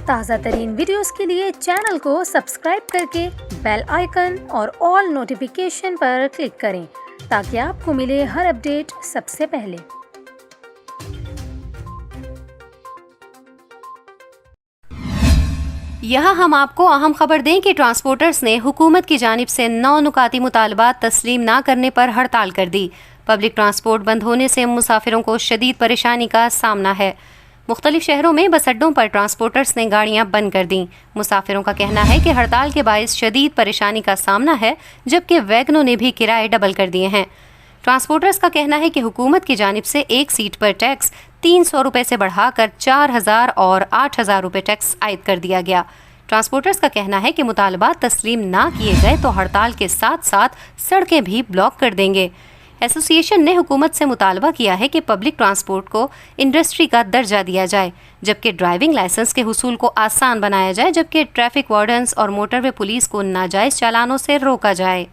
تازہ ترین ویڈیوز کے لیے چینل کو سبسکرائب کر کے بیل آئیکن اور آل نوٹیفیکیشن پر کلک کریں تاکہ آپ کو ملے ہر اپڈیٹ سب سے پہلے۔ یہاں ہم آپ کو اہم خبر دیں کہ ٹرانسپورٹرز نے حکومت کی جانب سے 9 نکاتی مطالبات تسلیم نہ کرنے پر ہڑتال کر دی۔ پبلک ٹرانسپورٹ بند ہونے سے مسافروں کو شدید پریشانی کا سامنا ہے۔ مختلف شہروں میں بس اڈوں پر ٹرانسپورٹرز نے گاڑیاں بند کر دیں۔ مسافروں کا کہنا ہے کہ ہڑتال کے باعث شدید پریشانی کا سامنا ہے، جبکہ ویگنوں نے بھی کرائے ڈبل کر دیے ہیں۔ ٹرانسپورٹرز کا کہنا ہے کہ حکومت کی جانب سے ایک سیٹ پر ٹیکس 300 روپے سے بڑھا کر 4000 اور 8000 روپے ٹیکس عائد کر دیا گیا۔ ٹرانسپورٹرز کا کہنا ہے کہ مطالبات تسلیم نہ کیے گئے تو ہڑتال کے ساتھ ساتھ سڑکیں بھی بلاک کر دیں گے۔ ایسوسی ایشن نے حکومت سے مطالبہ کیا ہے کہ پبلک ٹرانسپورٹ کو انڈسٹری کا درجہ دیا جائے، جبکہ ڈرائیونگ لائسنس کے حصول کو آسان بنایا جائے، جبکہ ٹریفک وارڈنز اور موٹر وے پولیس کو ناجائز چالانوں سے روکا جائے۔